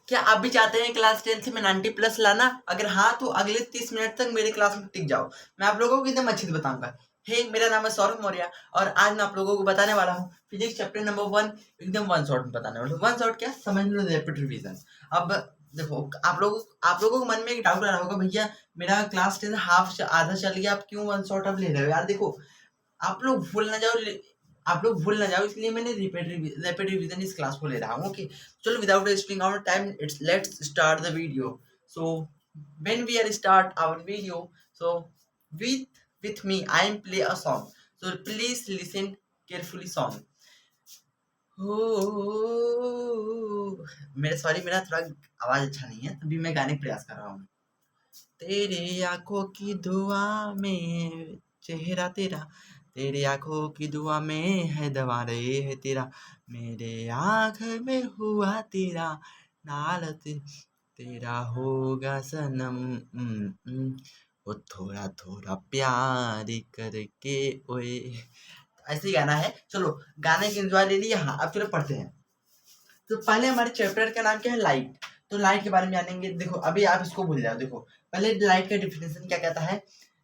क्या आप भी चाहते हैं क्लास 10th में 90+ लाना? अगर हाँ तो अगले 30 मिनट तक मेरी क्लास में टिक जाओ। मैं आप लोगों को एकदम अच्छे से बताऊंगा। हे, मेरा नाम है सौरभ मौर्य और आज मैं आप लोगों को बताने वाला हूँ फिजिक्स चैप्टर नंबर 1 एकदम वन शॉट में बताने वाला हूँ। वन शॉट क्या, समझ लो, रैपिड रिवीजन। अब देखो, आप लोगों को मन में एक डाउट आ रहा होगा, भैया मेरा क्लास 10 हाफ आधा चल गया, आप क्यों वन शॉट अब ले रहे हो? यार देखो, आप लोग भूल ना जाओ आप लोग भूल ना जाओ, इसलिए मैंने रैपिड रिवीजन इस क्लास को ले रहा हूँ। ओके, चलो without wasting our time it's let's start the video. So when we are start our video, so with me I am play a song, so please listen carefully song. हो, मेरा sorry, मेरा थोड़ा आवाज अच्छा नहीं है, तभी मैं गाने का प्रयास कर रहा हूँ। तेरे आँखों की दुआ में चेहरा तेरा, तेरे आँखों की दुआ में है दवा रे है तेरा, मेरे आँख में हुआ तेरा नालत, तेरा होगा सनम। वो थोड़ा थोड़ा प्यार करके ओए। ऐसे ही गाना है। चलो, गाने की एंजॉय ले लिया। हाँ, अब चलो पढ़ते हैं। तो पहले हमारे चैप्टर का नाम क्या है, लाइट। तो लाइट के बारे में जानेंगे। देखो, अभी आप इसको भूल जाओ। देखो, पहले लाइट का डिफिनेशन क्या कहता है।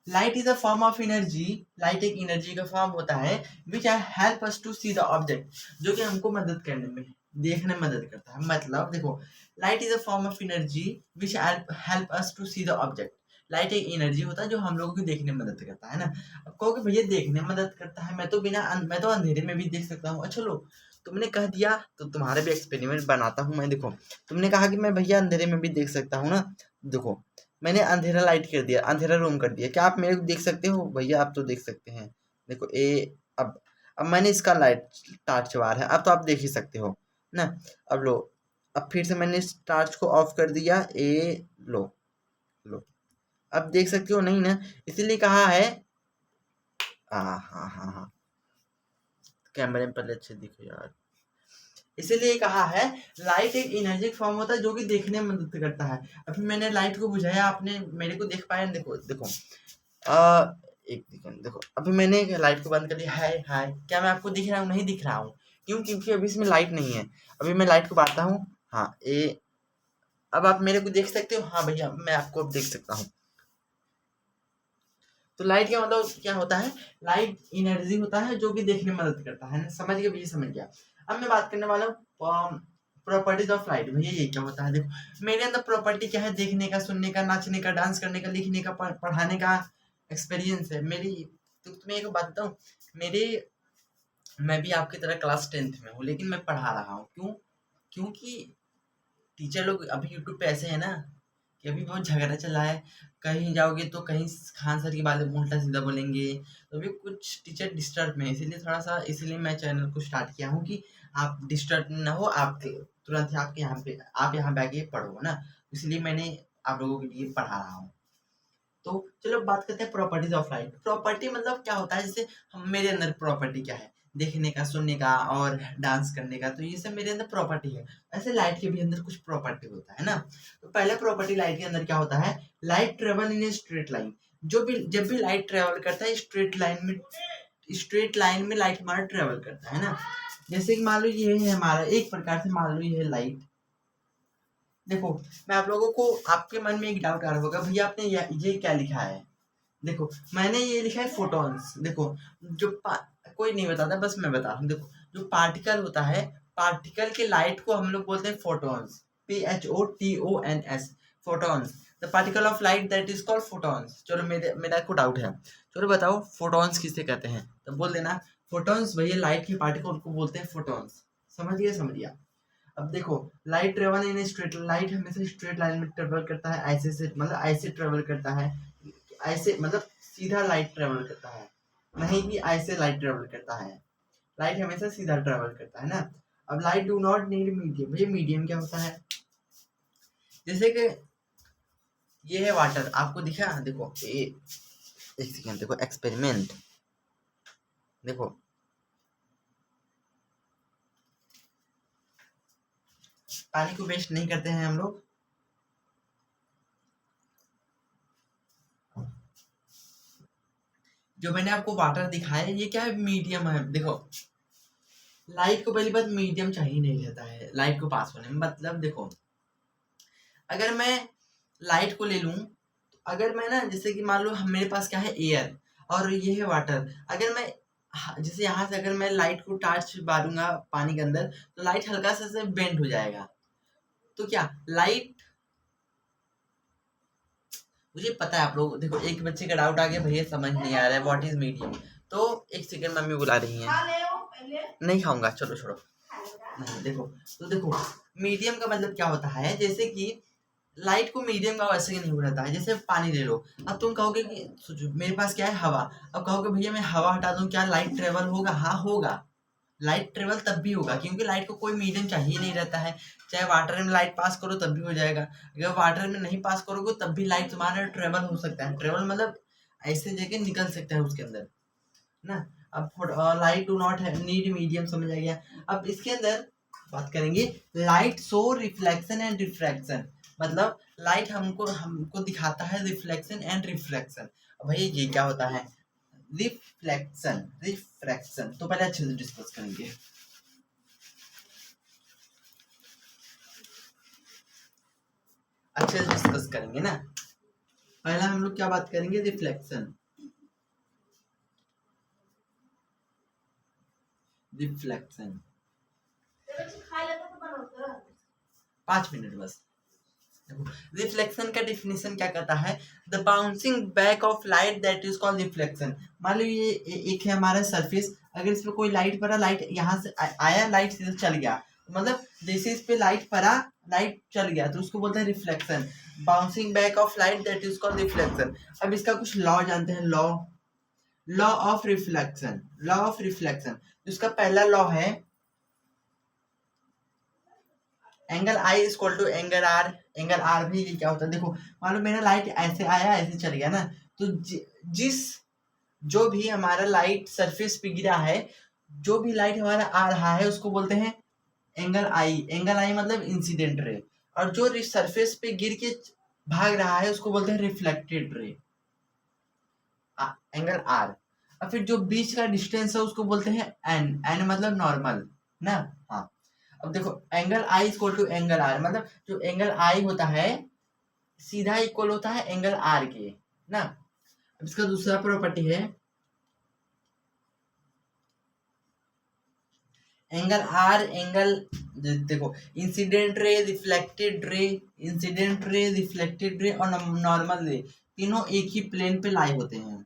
Light is a form of energy. Light एक एनर्जी का फॉर्म होता है which help us to see the object, जो कि हमको मदद करने में, देखने में मदद करता है। मतलब देखो, light is a form of energy which help us to see the object. Light एक एनर्जी होता है जो हम लोगों को देखने में मदद करता है ना। अब कहोगे भैया देखने में मदद करता है, मैं तो अंधेरे में भी देख सकता हूँ। अच्छा लो, तुमने कह दिया तो तुम्हारे भी एक्सपेरिमेंट बनाता हूँ मैं। देखो, तुमने कहा कि मैं भैया अंधेरे में भी देख सकता हूँ ना। देखो, मैंने अंधेरा लाइट कर दिया, अंधेरा रूम कर दिया, क्या आप मेरे को देख सकते हो? भैया आप तो देख सकते हैं। देखो अब मैंने इसका लाइट टार्च बार है, अब तो आप देख ही सकते हो ना। अब लो, अब फिर से मैंने इस टार्च को ऑफ कर दिया। लो, लो, अब देख सकते हो नहीं ना? इसीलिए कहा है। हाँ हाँ हाँ हाँ, कैमरे में पहले अच्छे दिखो यार। इसीलिए कहा है लाइट एक एनर्जी फॉर्म होता है जो कि देखने में मदद करता है। अभी मैंने लाइट को बुझाया, आपने मेरे को देख पाया? देखो देखो, एक सेकंड। देखो, अभी मैंने लाइट को बंद कर दिया। हाय हाय, क्या मैं आपको दिख रहा हूँ? नहीं दिख रहा हूँ। क्यों? क्योंकि अभी इसमें लाइट नहीं है। अभी मैं लाइट को बांटता हूँ। हाँ, अब आप मेरे को देख सकते हो? हाँ भैया, मैं आपको अब देख सकता हूँ। तो लाइट का मतलब क्या होता है? लाइट एनर्जी होता है जो कि देखने में मदद करता है ना। समझ गए भैया? समझ गया। अब मैं बात करने वाला हूँ प्रॉपर्टीज ऑफ लाइट। भैया ये क्या होता है? देखो, मेरे अंदर प्रॉपर्टी क्या है? देखने का, सुनने का, नाचने का, डांस करने का, लिखने का, पढ़ाने का एक्सपीरियंस है मेरी। तो तुम्हें एक बात बताऊँ, मेरे मैं भी आपकी तरह क्लास 10th में हूँ, लेकिन मैं पढ़ा रहा हूँ। क्यों? क्योंकि टीचर लोग अभी यूट्यूब पे ऐसे है ना कि अभी बहुत झगड़ा चला है। कहीं जाओगे तो कहीं खान सर की बातें उल्टा सीधा बोलेंगे। तो अभी कुछ टीचर डिस्टर्ब में है, इसलिए मैं चैनल को स्टार्ट किया हूँ कि आप डिस्टर्ब ना हो। आप तुरंत ही आप यहाँ पे आके पढ़ो ना। इसलिए मैंने आप लोगों के लिए पढ़ा रहा हूँ। तो चलो बात करते हैं प्रॉपर्टीज ऑफ लाइट। प्रॉपर्टी मतलब क्या होता है? जैसे मेरे अंदर प्रॉपर्टी क्या है? देखने का, सुनने का और डांस करने का, तो ये सब मेरे अंदर प्रॉपर्टी है। ऐसे लाइट के भी अंदर कुछ प्रॉपर्टी होता है ना। तो पहला प्रॉपर्टी लाइट के अंदर क्या होता है? Light travel in a straight line. जब भी लाइट ट्रेवल करता है स्ट्रेट लाइन में लाइट हमारा ट्रेवल करता है ना। जैसे कि मान लो ये है हमारा, एक प्रकार से मान लो ये है लाइट। देखो, मैं आप लोगों को, आपके मन में एक डाउट आ रहा होगा, भैया आपने ये क्या लिखा है? देखो, मैंने ये लिखा है फोटॉन्स। देखो, कोई नहीं बताता, बस मैं बता रहा हूँ। देखो, जो पार्टिकल होता है, पार्टिकल के लाइट को हम लोग बोलते हैं photons. PHOTONS, photons. The particle of light that is called photons. चलो, मेरा को डाउट है। चलो बताओ, फोटॉन्स किसे कहते हैं? तो बोल देना फोटॉन्स। भैया लाइट के पार्टिकल को बोलते हैं फोटॉन्स। समझ गया? समझ गया। अब देखो, light travel in straight light हमेशा स्ट्रेट लाइन में ट्रेवल करता है। ऐसे से मतलब ऐसे ट्रेवल करता है, ऐसे मतलब सीधा लाइट ट्रेवल करता है, नहीं कि ऐसे लाइट ट्रेवल करता है। लाइट हमेशा सीधा ट्रेवल करता है ना। अब light do not need medium. भैया मीडियम क्या होता है? जैसे कि ये है वाटर, आपको दिखा? देखो एक सेकेंड, देखो एक्सपेरिमेंट। देखो, पानी को वेस्ट नहीं करते हैं हम लोग। जो मैंने आपको वाटर दिखाया, ये क्या है? मीडियम है। देखो, लाइट को पहली बात मीडियम चाहिए नहीं रहता है लाइट को पास होने में। मतलब देखो, अगर मैं लाइट को ले लूँ, अगर मैं ना जैसे कि मान लो मेरे पास क्या है, एयर और ये है वाटर। अगर मैं जैसे यहाँ से अगर मैं लाइट को टार्च मारूंगा पानी के अंदर, तो लाइट हल्का सा से बेंड हो जाएगा। तो क्या लाइट, मुझे पता है आप लोग देखो, एक बच्चे का डाउट आ गया, भैया समझ नहीं आ रहा है व्हाट इज मीडियम। तो एक सेकंड, मम्मी बुला रही है। नहीं खाऊंगा, चलो छोड़ो। नहीं देखो, तो देखो मीडियम का मतलब क्या होता है, जैसे कि लाइट को मीडियम का वैसे ही नहीं हो रहता है। जैसे पानी ले लो, अब तुम कहोगे कि सोचो मेरे पास क्या है, हवा। अब कहोगे भैया मैं हवा हटा दूं, क्या लाइट ट्रेवल होगा? हाँ होगा, लाइट ट्रेवल तब भी होगा, क्योंकि लाइट को कोई मीडियम चाहिए नहीं रहता है। चाहे वाटर में लाइट पास करो तब भी हो जाएगा, अगर वाटर में नहीं पास करोगे तब भी लाइट तुम्हारा ट्रेवल हो सकता है। ट्रेवल मतलब ऐसे जगह निकल सकता है उसके अंदर ना। अब light do not need medium, समझ आ गया। अब इसके अंदर बात करेंगे, light show reflection and refraction. मतलब लाइट हमको हमको दिखाता है रिफ्लेक्शन एंड रिफ्रैक्शन। भाई ये क्या होता है, रिफ्लेक्शन रिफ्रैक्शन, तो पहले अच्छे से डिस्कस करेंगे। अच्छे से डिस्कस करेंगे ना। पहला हम लोग क्या बात करेंगे, रिफ्लेक्शन। रिफ्लेक्शन 5 मिनट बस। रिफ्लेक्शन का डिफिनेशन क्या कहता है, the bouncing back of light that is called reflection. मान लो ये एक है हमारा सरफेस, अगर इसमें कोई लाइट पड़ा, लाइट यहाँ से आया, लाइट सीधे चल गया, मतलब जैसे इस पे लाइट पड़ा, लाइट चल गया, तो उसको बोलते हैं reflection. Bouncing back of light that is called reflection. अब इसका कुछ लॉ जानते हैं, law, law of reflection. Law of reflection, इसका पहला लॉ है angle i is equal to angle r. Angle r भी ये क्या होता है, देखो मान लो मेरा लाइट ऐसे आया ऐसे चल गया ना, तो जिस जो भी हमारा लाइट सरफेस पे गिरा है, जो भी लाइट हमारा आ रहा है उसको बोलते हैं एंगल आई। एंगल आई मतलब इंसिडेंट रे। और जो सरफेस पे गिर के भाग रहा है उसको बोलते हैं रिफ्लेक्टेड रे, एंगल आर। और फिर जो बीच का डिस्टेंस है उसको बोलते हैं एन। एन मतलब नॉर्मल ना। हाँ, अब देखो angle i equal to angle r, मतलब जो एंगल आई होता है सीधा इक्वल होता है एंगल आर के ना। अब इसका दूसरा प्रॉपर्टी है एंगल आर एंगल, देखो incident ray, reflected ray, incident ray, reflected ray और नॉर्मल रे, तीनों एक ही प्लेन पे लाई होते हैं।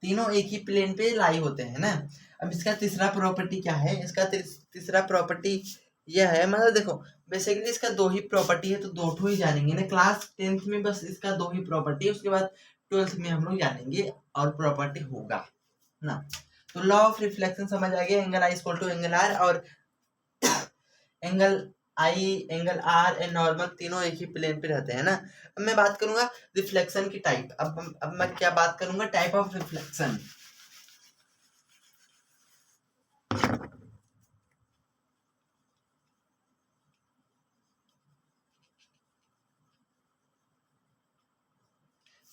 तीनों एक ही प्लेन पे लाई होते हैं ना। अब इसका तीसरा प्रॉपर्टी क्या है, इसका तीसरा प्रॉपर्टी यह है, मतलब देखो बेसिकली इसका दो ही प्रॉपर्टी है, तो दो ठो ही जानेंगे ना। क्लास 10th में बस इसका दो ही प्रॉपर्टी है, उसके बाद 12th में हम लोग जानेंगे और प्रॉपर्टी होगा ना। तो लॉ ऑफ रिफ्लेक्शन समझ आ गया, angle i equal to angle r, और angle i angle r and normal तीनों एक ही प्लेन पे रहते हैं ना। अब मैं बात करूंगा रिफ्लेक्शन की टाइप। अब मैं क्या बात करूंगा, टाइप ऑफ रिफ्लेक्शन।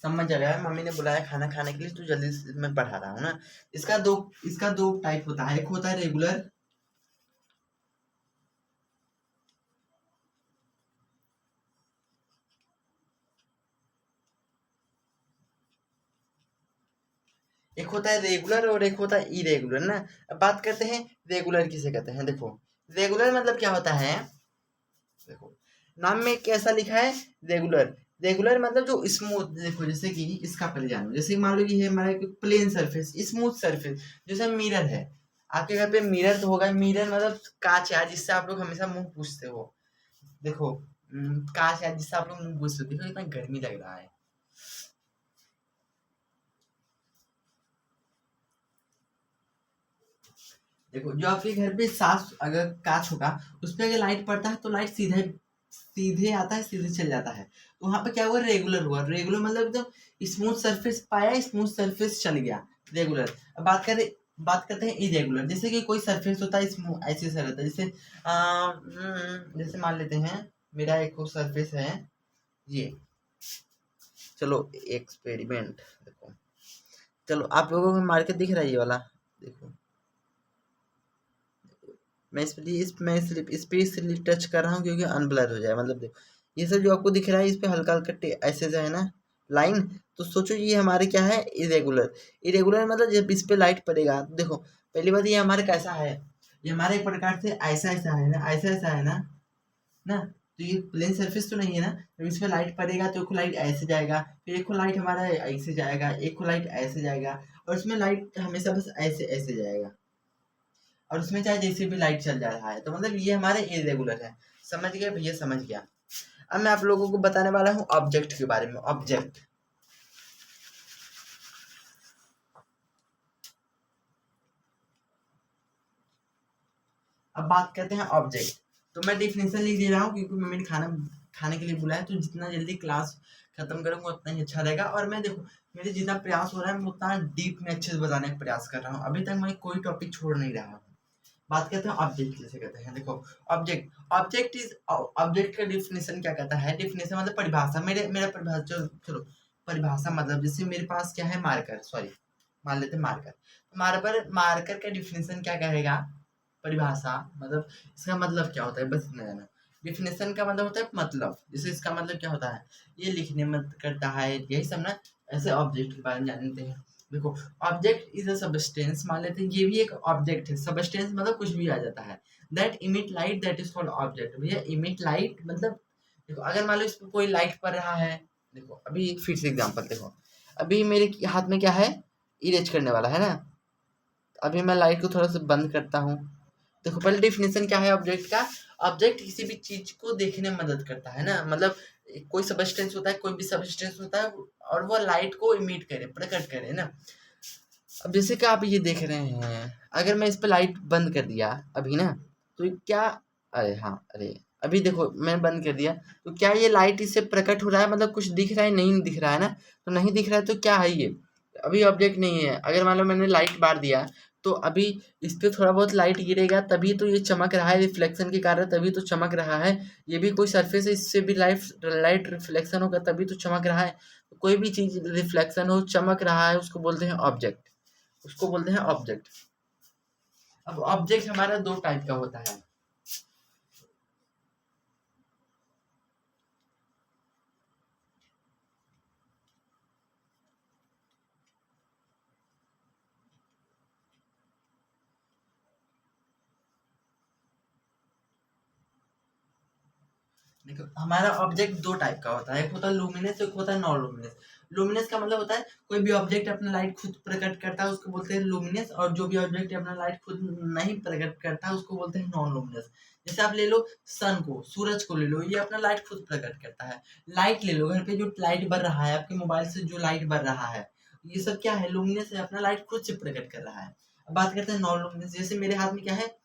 समझ आ गया, मम्मी ने बुलाया खाना खाने के लिए, तो जल्दी से मैं पढ़ा रहा हूँ ना। इसका दो टाइप होता है, एक होता है रेगुलर, एक होता है रेगुलर और एक होता है इरेगुलर ना। अब बात करते हैं रेगुलर किसे कहते हैं। देखो रेगुलर मतलब क्या होता है, देखो नाम में कैसा लिखा है, रेगुलर। रेगुलर मतलब जो स्मूथ, देखो जैसे कि इसका पहले जानो, जैसे मान लो कि ये हमारा एक प्लेन सरफेस, स्मूथ सरफेस, जैसे मिरर है। आपके घर पे मिरर तो होगा, मिरर मतलब कांच है जिससे आप लोग हमेशा मुंह पूछते हो। देखो कांच है जिससे आप लोग मुंह पूछते हो। देखो इतना गर्मी लग रहा है। देखो जो आपके घर पे साफ अगर कांच होगा, उस पे अगर लाइट पड़ता है तो लाइट सीधे सीधे आता है, सीधे चल जाता है। तो वहां पे क्या हुआ, रेगुलर हुआ। रेगुलर मतलब एकदम स्मूथ सरफेस पाया, स्मूथ सरफेस चल गया, रेगुलर। अब बात करते हैं इरेगुलर। जैसे कि कोई सरफेस होता है स्मूथ ऐसे सा रहता है, जैसे जैसे मान लेते हैं मेरा एक सरफेस है ये, चलो एक्सपेरिमेंट देखो, चलो आप लोगों को मार के दिख रहा है ये वाला, देखो मैं स्पेशली टच कर रहा हूँ क्योंकि अनब्लर हो जाए। मतलब देखो ये सब जो आपको दिख रहा है इस पे हल्का हल्का ऐसे जो है ना लाइन, तो सोचो ये हमारे क्या है, इरेगुलर। इरेगुलर मतलब जब इस पे लाइट पड़ेगा, देखो पहली बात ये हमारे कैसा है, ये हमारे एक प्रकार से ऐसा ऐसा है ना, ऐसा ऐसा है ना, तो ये प्लेन सरफेस तो नहीं है ना। जब इस पे लाइट पड़ेगा तो एक को लाइट ऐसे जाएगा, फिर एक को लाइट हमारा ऐसे जाएगा, एक को लाइट ऐसे जाएगा, और इसमें लाइट हमेशा बस ऐसे ऐसे जाएगा, और उसमें चाहे जैसे भी लाइट चल जा रहा है, तो मतलब ये हमारे इरेगुलर है। समझ गए भैया, समझ गया। अब मैं आप लोगों को बताने वाला हूँ ऑब्जेक्ट के बारे में। ऑब्जेक्ट, अब बात करते हैं ऑब्जेक्ट। तो मैं डिफिनेशन लिख दे रहा हूँ क्योंकि मम्मी ने खाना खाने के लिए बुलाया, तो जितना जल्दी क्लास खत्म करूंगा उतना ही अच्छा रहेगा। और मैं देखो मेरे जितना प्रयास हो रहा है मैं उतना डीप में अच्छे से बताने का प्रयास कर रहा हूँ, अभी तक मैं कोई टॉपिक छोड़ नहीं रहा हूँ। बात करते हैं ऑब्जेक्ट कैसे कहते हैं। देखो ऑब्जेक्ट, ऑब्जेक्ट का डिफिनेशन क्या कहता है, डिफिनेशन मतलब परिभाषा। मेरे मेरा परिभाषा चलो परिभाषा मतलब जैसे मेरे पास क्या है, मार्कर, सॉरी मान लेते हैं मार्कर। मार्कर मार्कर का डिफिनेशन क्या कहेगा, परिभाषा मतलब इसका मतलब क्या होता है, बस इतना जाना। डिफिनेशन का मतलब होता है मतलब, जैसे इसका मतलब क्या होता है, ये लिखने में करता है, यही सब ना। ऐसे ऑब्जेक्ट के बारे में जानते हैं। देखो ऑब्जेक्ट इज अ सबस्टेंस, मान लेते हैं ये भी एक ऑब्जेक्ट है। सबस्टेंस मतलब कुछ भी आ जाता है। That emit light, that is called object. भैया इमिट लाइट मतलब देखो अगर मान लो इस पर कोई लाइट पड़ रहा है, देखो अभी फिर से एग्जांपल देखो, अभी मेरे हाथ में क्या है, इरेज करने वाला है ना। अभी मैं लाइट को थोड़ा सा बंद करता हूँ। देखो पहले डिफिनेशन क्या है ऑब्जेक्ट का, ऑब्जेक्ट किसी भी चीज को देखने में मदद करता है ना। मतलब कोई सबस्टेंस होता है, कोई भी सबस्टेंस होता है, और वो लाइट को इमिट करे, प्रकट करे ना। अब जैसे कि आप ये देख रहे हैं, अगर मैं इस पे लाइट बंद कर दिया अभी ना, तो ये क्या, अरे हाँ अरे, अभी देखो मैं बंद कर दिया, तो क्या ये लाइट इससे प्रकट हो रहा है, मतलब कुछ दिख रहा है, नहीं दिख रहा है ना। तो नहीं दिख रहा है तो क्या है ये, अभी ऑब्जेक्ट नहीं है। अगर मान लो मैंने लाइट मार दिया, तो अभी इस पे थोड़ा बहुत लाइट गिरेगा तभी तो ये चमक रहा है, रिफ्लेक्शन के कारण तभी तो चमक रहा है। ये भी कोई सरफेस है, इससे भी लाइट लाइट रिफ्लेक्शन होगा तभी तो चमक रहा है। कोई भी चीज रिफ्लेक्शन हो, चमक रहा है, उसको बोलते हैं ऑब्जेक्ट, उसको बोलते हैं ऑब्जेक्ट। अब ऑब्जेक्ट हमारा दो टाइप का होता है। देखो हमारा ऑब्जेक्ट दो टाइप का होता है, एक होता है लुमिनस, एक होता है नॉन लुमिनस। लुमिनस का मतलब होता है कोई भी ऑब्जेक्ट अपना लाइट खुद प्रकट करता है उसको बोलते हैं लुमिनस, और जो भी ऑब्जेक्ट अपना लाइट खुद नहीं प्रकट करता है उसको बोलते हैं नॉन लुमिनस। जैसे आप ले लो सन को, सूरज को ले लो, ये अपना लाइट खुद प्रकट करता है। लाइट ले लो, घर पे जो लाइट बर रहा है, आपके मोबाइल से जो लाइट बर रहा है, ये सब क्या है, लुमिनस है, अपना लाइट खुद से प्रकट कर रहा है। अब बात करते हैं नॉन लुमिनस। जैसे मेरे हाथ में क्या है,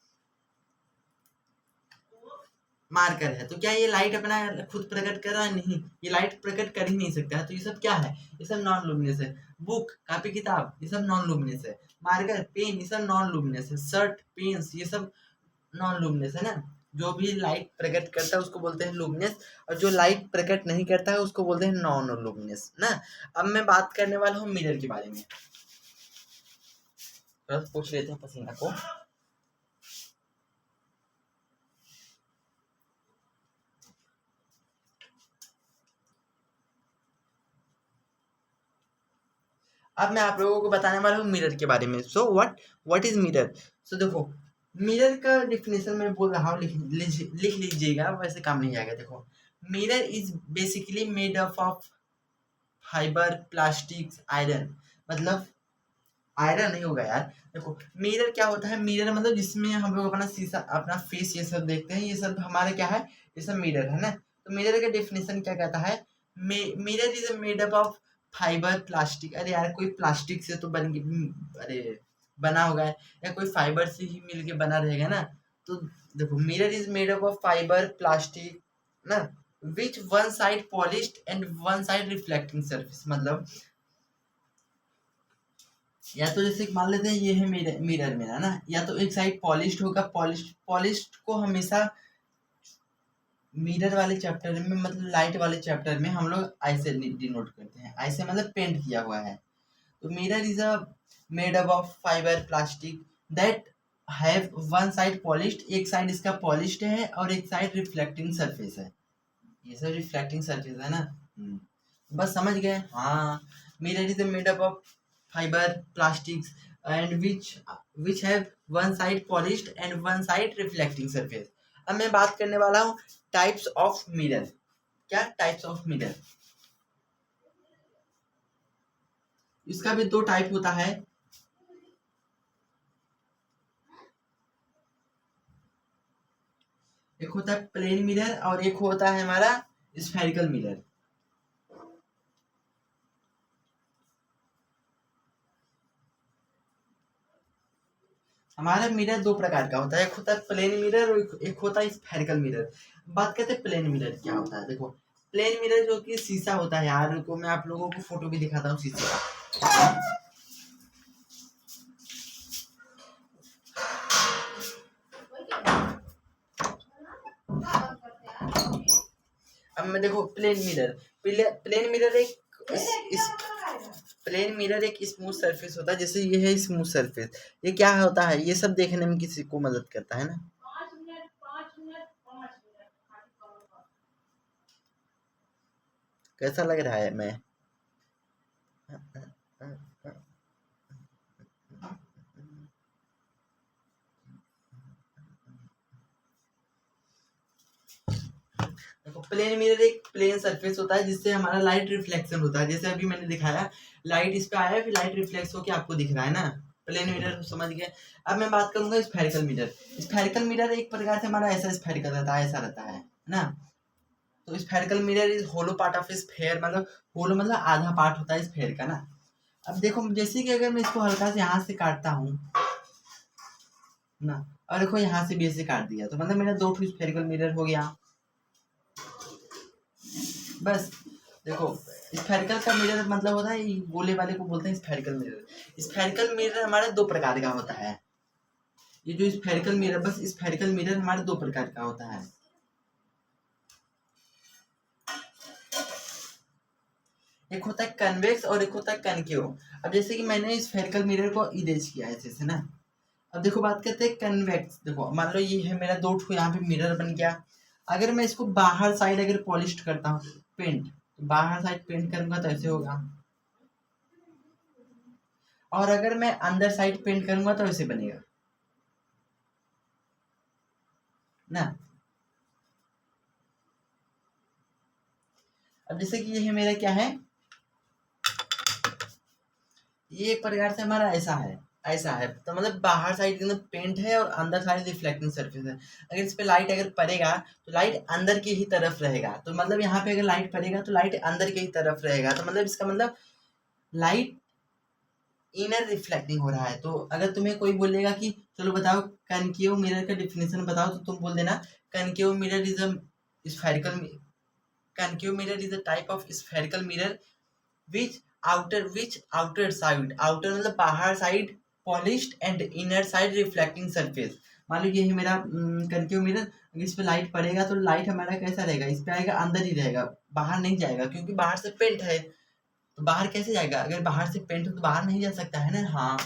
मार्कर है, तो क्या ये लाइट अपना खुद प्रकट कर रहा है, नहीं, ये लाइट प्रकट कर ही नहीं सकता है, तो ये सब क्या है, ये सब नॉन लुमिनस है। बुक, कॉपी, किताब, ये सब नॉन लुमिनस है। मार्कर, पेन, ये सब नॉन लुमिनस है। शर्ट, पेन्स, ये सब नॉन लुमिनस है ना। जो भी लाइट प्रकट करता है उसको बोलते हैं लुमिनस, और जो लाइट प्रकट नहीं करता है उसको बोलते हैं नॉन लुमिनस ना। अब मैं बात करने वाला हूँ मिरर के बारे में। बस पूछ लेते हैं पसीना को। अब मैं आप लोगों को बताने वाला हूँ मिरर के बारे में। So what is mirror. So देखो मिरर का डिफिनेशन मैं बोल रहा हूँ, लिख लीजिएगा, वैसे काम नहीं आएगा। देखो mirror is basically made up of fibre, plastic, iron. मतलब आयरन नहीं होगा यार। देखो मिरर क्या होता है, मिरर मतलब जिसमें हम लोग अपना शीशा, अपना फेस ये सब देखते हैं, ये सब हमारे क्या है, ये सब मिरर है ना। तो मिरर का डेफिनेशन क्या कहता है, mirror is made up of fibre, plastic, अरे यार कोई प्लास्टिक से तो अरे बना होगा, या कोई फाइबर से ही मिल के बना रहेगा ना। तो देखो mirror is made up of fibre, plastic ना, which one side polished and one side reflecting surface. मतलब या तो जैसे मान लेते हैं ये है मिरर, मिरर मेरा ना, या तो एक साइड पॉलिश्ड होगा, पॉलिश्ड को हमेशा मिरर वाले चैप्टर में, मतलब लाइट वाले चैप्टर में हम लोग ऐसे डिनोट करते हैं, ऐसे मतलब पेंट किया हुआ है। तो mirror is a made up of fibre, plastic, that have one side polished, एक साइड इसका पॉलिश्ड है और एक साइड रिफ्लेक्टिंग सरफेस है। ये सब रिफ्लेक्टिंग सरफेस है ना। बस समझ गए। हाँ, mirror is made up of fibre plastics and which have one side polished and one side reflecting surface. अब मैं बात करने वाला हूँ टाइप्स ऑफ मिरर। क्या टाइप्स ऑफ मिरर? इसका भी दो टाइप होता है। एक होता है प्लेन मिरर और एक होता है हमारा स्फेरिकल मिरर। हमारा मिरर दो प्रकार का होता है, एक होता है प्लेन मिरर और एक होता है स्फेरिकल मिरर। बात करते हैं प्लेन मिरर क्या होता है। देखो प्लेन मिरर जो कि शीशा होता है यार, को मैं आप लोगों को फोटो भी दिखाता हूँ शीशे का। अब मैं देखो प्लेन मिरर, प्लेन मिरर इस प्लेन मिरर एक स्मूथ सरफेस होता है, जैसे ये है स्मूथ सरफेस। ये क्या होता है, ये सब देखने में किसी को मदद करता है ना। कैसा लग रहा है मैं? देखो प्लेन मिरर एक प्लेन सरफेस होता है जिससे हमारा लाइट रिफ्लेक्शन होता है। जैसे अभी मैंने दिखाया, लाइट इस पे आया फिर लाइट रिफ्लेक्स होके आपको दिख रहा है ना। प्लेन मिरर समझ गए। अब मैं बात करूंगा स्फेरिकल मिरर। स्फेरिकल मिरर एक प्रकार से हमारा ऐसा स्फेरिकल रहता है, ऐसा रहता है ना। तो spherical mirror is hollow part of sphere, मतलब होलो मतलब आधा पार्ट होता है स्फेयर का ना। अब देखो जैसे कि अगर मैं इसको हल्का से यहाँ से काटता हूँ ना, और देखो यहाँ से भी ऐसे काट दिया, तो मतलब मेरा दो स्फेरिकल मिरर हो गया। बस देखो स्फेरिकल का मिरर मतलब होता है, ये गोले वाले को बोलते हैं स्फेरिकल मिरर। स्फेरिकल मिरर हमारे दो प्रकार का होता है। ये जो स्फेरिकल मिरर, बस स्फेरिकल मिरर हमारे दो प्रकार का होता है। एक होता है कन्वेक्स और एक होता है कनकेव। अब जैसे कि मैंने स्फेरिकल मिरर को इरेज किया है जैसे ना। अब देखो बात करते हैं कन्वेक्स। देखो मान लो ये है मेरा दो ठो यहाँ पे मिरर बन गया। अगर मैं इसको बाहर साइड अगर पॉलिश करता हूँ, पेंट, तो बाहर साइड पेंट करूंगा तो ऐसे होगा, और अगर मैं अंदर साइड पेंट करूंगा तो ऐसे बनेगा ना। अब जैसे कि ये है मेरा क्या है, ये एक प्रकार से हमारा ऐसा है, ऐसा है तो मतलब बाहर साइड एकदम पेंट है और अंदर साइड रिफ्लेक्टिंग सरफेस है। अगर इस पे लाइट अगर पड़ेगा तो लाइट अंदर की ही तरफ रहेगा, तो मतलब यहाँ पे अगर लाइट पड़ेगा तो लाइट अंदर की ही तरफ रहेगा, तो मतलब इसका मतलब लाइट इनर रिफ्लेक्टिंग हो रहा है। तो अगर तुम्हें कोई बोलेगा कि चलो बताओ कनकेव मिरर का डिफिनेशन बताओ, तो तुम बोल देना concave mirror is a spherical, concave mirror is a type of spherical mirror which outer side, outer मतलब बाहर side polished and inner side reflecting surface. मान लो ये है मेरा कनकेव मिरर, अगर इस पे लाइट पड़ेगा तो लाइट हमारा कैसा रहेगा, इस पे आएगा अंदर ही रहेगा, बाहर नहीं जाएगा, क्योंकि बाहर से पेंट है। तो बाहर कैसे जाएगा, अगर बाहर से पेंट हो तो बाहर नहीं जा सकता है ना। हाँ,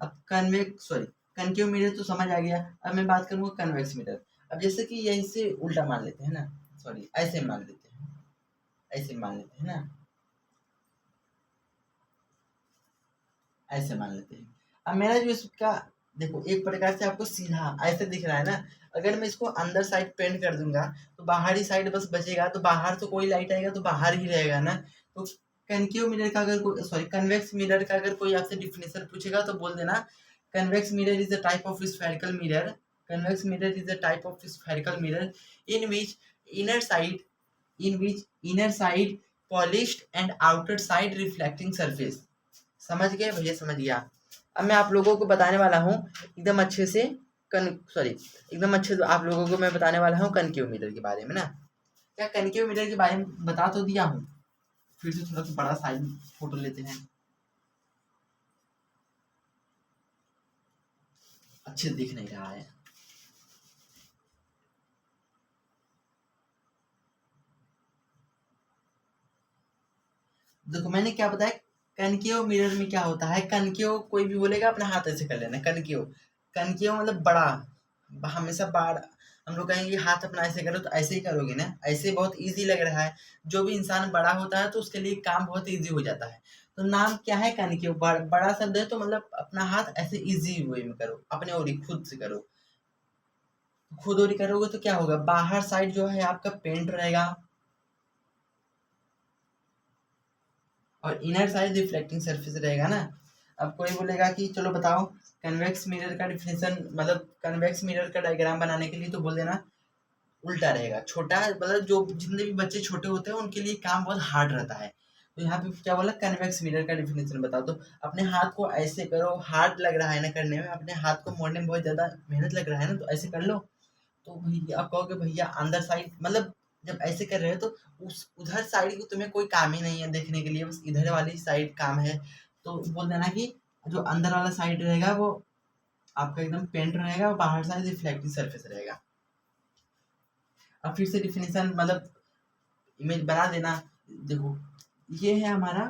अब कन्वेक्स सॉरी कनकेव मिरर तो समझ आ गया। अब मैं बात करूंगा कन्वेक्स मिरर। अब जैसे कि यहीं से उल्टा मान लेते हैं ना, सॉरी ऐसे मान लेते हैं, ऐसे मान लेते हैं ना, ऐसे मान लेते हैं। अब मेरा जो इसका देखो एक प्रकार से आपको सीधा ऐसे दिख रहा है ना, अगर मैं इसको अंदर साइड पेंट कर दूंगा तो बाहरी साइड बस बचेगा, तो बाहर तो कोई लाइट आएगा तो बाहर ही रहेगा ना। तो कनकेव मिरर का अगर कोई सॉरी कन्वेक्स मिरर का अगर कोई आपसे डिफिनेशन पूछेगा तो बोल देना convex mirror is a type of spherical mirror, convex mirror is a type of spherical mirror in which inner side in which inner side polished and outer side reflecting surface। समझ गए भैया, समझ गया। अब मैं आप लोगों को बताने वाला हूँ एकदम अच्छे से एकदम अच्छे से आप लोगों को मैं बताने वाला हूँ कनकेव मिरर के बारे में ना। क्या कनकेव मिरर के बारे में बता तो दिया हूँ, फिर से थोड़ा सा बड़ा साइज फोटो लेते हैं, अच्छे दिख नहीं रहा है। देखो मैंने क्या बताया, कनकेव मिरर में क्या होता है, कनकेव कोई भी बोलेगा अपना हाथ ऐसे कर लेना, कनकेव कनकेव मतलब बड़ा, हमेशा बाढ़। हम लोग कहेंगे हाथ अपना ऐसे करो तो ऐसे ही करोगे ना, ऐसे बहुत इजी लग रहा है। जो भी इंसान बड़ा होता है तो उसके लिए काम बहुत इजी हो जाता है। तो नाम क्या है कनकेव, बड़ा शब्द है, तो मतलब अपना हाथ ऐसे इजी वे में करो, अपने ओर खुद से करो। खुद ओर करोगे तो क्या होगा, बाहर साइड जो है आपका पेंट रहेगा और इनर साइड रिफ्लेक्टिंग सरफेस रहेगा ना। अब कोई बोलेगा कि चलो बताओ कन्वेक्स मिरर का डिफिनेशन, मतलब कन्वेक्स मिरर का डायग्राम बनाने के लिए तो बोल देना उल्टा रहेगा। छोटा मतलब जो जितने भी बच्चे छोटे होते हैं उनके लिए काम बहुत हार्ड रहता है। तो यहाँ पे क्या बोला, कन्वेक्स मिरर का डिफिनेशन बताओ। तो अपने हाथ को ऐसे करो, हार्ड लग रहा है ना करने में, अपने हाथ को मोड़ने में बहुत ज्यादा मेहनत लग रहा है ना, तो ऐसे कर लो। तो भैया आप कहोगे भैया अंदर साइड मतलब जब ऐसे कर रहे हो तो उस उधर साइड की तुम्हें कोई काम ही नहीं है देखने के लिए, बस इधर वाली साइड काम है। तो बोल देना कि जो अंदर वाला साइड रहेगा वो आपका एकदम पेंट रहेगा और बाहर साइड रिफ्लेक्टिव सरफेस रहेगा। अब फिर से डिफिनेशन मतलब इमेज बना देना। देखो ये है हमारा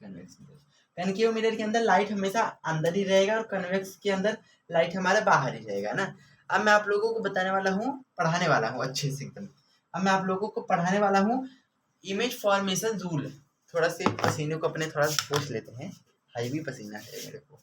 कन्वेक्स मिरर। कनकेव मिरर के अंदर लाइट हमेशा अंदर ही रहेगा और कन्वेक्स के अंदर लाइट हमारा बाहर ही रहेगा ना। अब मैं आप लोगों को बताने वाला हूँ, पढ़ाने वाला हूँ अच्छे से एकदम। अब मैं आप लोगों को पढ़ाने वाला हूँ इमेज फॉर्मेशन रूल। थोड़ा से पसीने को अपने थोड़ा पोंछ लेते हैं, हाईवी पसीना है मेरे को।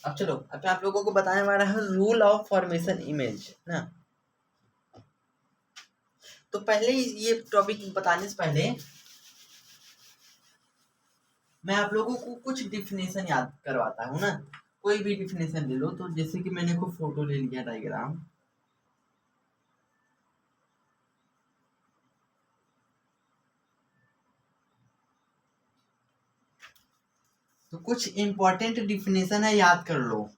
अब चलो, अब मैं आप लोगों को बताने वाला हूँ रूल ऑफ फॉर्मेशन इमेज ना। तो पहले ये टॉपिक बताने से पहले मैं आप लोगों को कुछ डिफिनेशन याद करवाता हूँ ना। कोई भी डिफिनेशन ले लो, तो जैसे कि मैंने को फोटो ले लिया डायग्राम। तो कुछ इंपॉर्टेंट डिफिनेशन है, याद कर लो।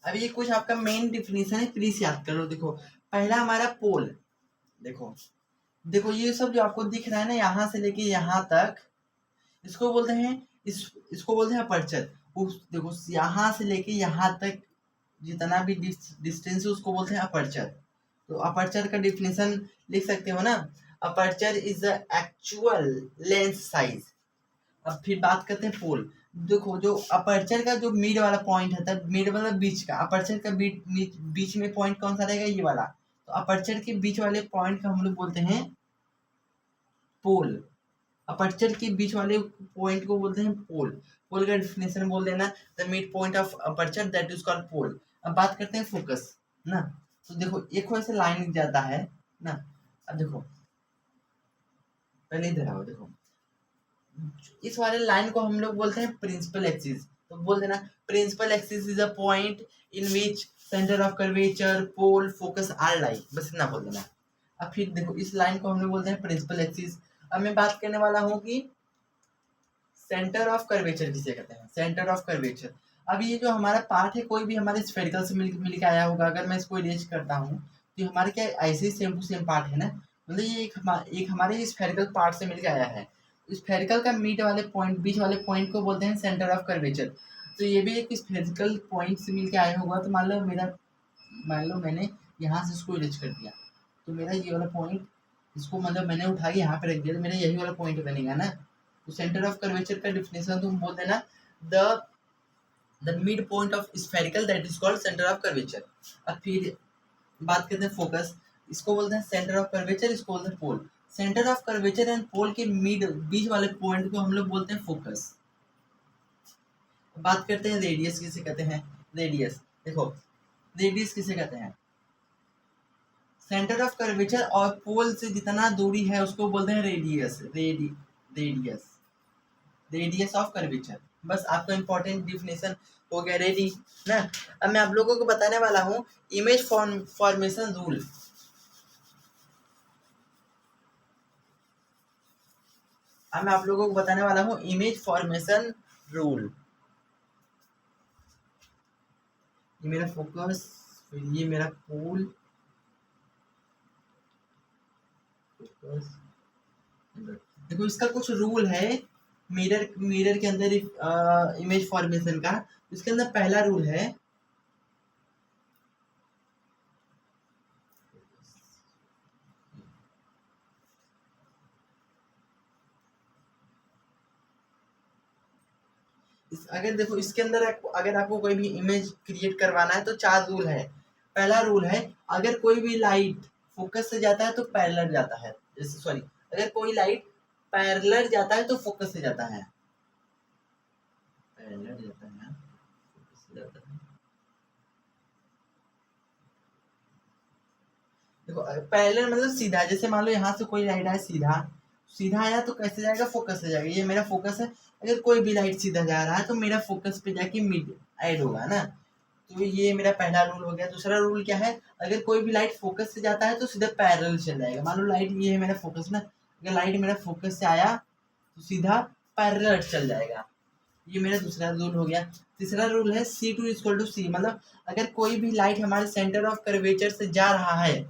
अब ये कुछ आपका मेन डिफिनेशन है, प्लीज याद करो। देखो पहला हमारा पोल। देखो देखो ये सब जो आपको दिख रहा है ना, यहाँ से लेके यहाँ तक, इसको बोलते हैं इसको बोलते हैं अपर्चर। उस देखो यहाँ से लेके यहाँ तक जितना भी डिस्टेंस है उसको बोलते हैं अपर्चर। तो अपर्चर का डिफिनेशन लिख सकते हो ना, aperture is the actual lens size. अब फिर बात करते हैं पोल। देखो जो अपर्चर का जो मिड वाला पॉइंट है, तब मिड मतलब बीच का, अपर्चर का बीच में पॉइंट कौन सा रहेगा, ये वाला। तो अपर्चर के बीच वाले पॉइंट का हम लोग बोलते हैं पोल। अपर्चर के बीच वाले पॉइंट को बोलते हैं पोल। पोल का डिफिनेशन बोल देना, the mid point of aperture that is called pole. अब बात करते हैं फोकस ना। तो देखो एक वैसे लाइन जाता है ना। अब देखो पहले इधर आओ, देखो इस वाले लाइन को हम लोग बोलते हैं प्रिंसिपल एक्सिस। तो बोल देना principal axis is a point in which centre of curvature pole focus are lie, बस इतना बोल देना। अब फिर देखो इस लाइन को हम लोग बोलते हैं प्रिंसिपल एक्सिस। अब मैं बात करने वाला हूँ कि सेंटर ऑफ कर्वेचर किसे कहते हैं, सेंटर ऑफ कर्वेचर। अब ये जो हमारा पार्ट है कोई भी हमारे स्फेरिकल से मिल के आया होगा, अगर मैं इसको इरेज करता हूँ तो ये हमारे क्या ऐसे ही सेम टू सेम पार्ट है ना। मतलब ये एक हमारे स्फेरिकल पार्ट से मिल के आया है। स्फेरिकल का मिड वाले पॉइंट बीच वाले पॉइंट को बोलते हैं सेंटर ऑफ कर्वेचर। तो ये भी एक स्फेरिकल पॉइंट से मिल के आया होगा। तो मान लो मैंने यहाँ से इसको इरेज कर दिया, तो मेरा ये वाला पॉइंट इसको मतलब मैंने उठा के यहाँ पे रख दिया, तो मेरा यही वाला पॉइंट बनेगा ना। तो सेंटर ऑफ कर्वेचर का डिफिनेशन तुम बोल देना the the mid point of spherical that is called centre of curvature. अब फिर बात करते हैं फोकस। इसको बोलते हैं सेंटर ऑफ कर्वेचर, इसको बोलते हैं पोल। Centre of curvature and pole के बीच वाले पॉइंट को हम लोग बोलते हैं फोकस। बात करते हैं रेडियस किसे कहते हैं। रेडियस देखो, रेडियस किसे कहते हैं, सेंटर ऑफ कर्वेचर और पोल से जितना दूरी है उसको बोलते हैं radius. Radius radius of curvature. बस आपका इंपॉर्टेंट डिफिनेशन हो गया रेडी ना। अब मैं आप लोगों को बताने वाला हूँ इमेज फॉर्मेशन रूल। अब मैं आप लोगों को बताने वाला हूँ इमेज फॉर्मेशन रूल। ये मेरा फोकस, फिर ये मेरा पोल, देखो इसका कुछ रूल है मिरर के अंदर इमेज फॉर्मेशन का। इसके अंदर पहला रूल है, अगर देखो इसके अंदर अगर आपको कोई भी इमेज क्रिएट करवाना है तो 4 रूल है। पहला रूल है, अगर कोई भी लाइट फोकस से जाता है तो पैरेलल जाता है, जैसे सॉरी, अगर कोई लाइट पैरेलल जाता है तो फोकस से जाता है, पैरेलल जाता है, फोकस से जाता है। देखो पैरेलल मतलब सीधा, जैसे मान लो यहाँ से कोई लाइट आया सीधा, सीधा आया तो कैसे जाएगा, फोकस से जाएगा। ये मेरा फोकस है, अगर कोई भी लाइट सीधा जा रहा है तो मेरा फोकस पे जाके मिड ऐड होगा ना। तो ये मेरा पहला रूल हो गया। दूसरा रूल क्या है, अगर कोई भी लाइट फोकस से जाता है तो सीधा पैरेलल चल जाएगा। मान लो लाइट ये है मेरा फोकस ना, अगर लाइट मेरा फोकस से आया तो सीधा पैरेलल चल जाएगा। ये मेरा दूसरा रूल हो गया। तीसरा रूल है C2 इक्वल टू सी, मतलब अगर कोई भी लाइट हमारे सेंटर ऑफ कर्वेचर से जा रहा है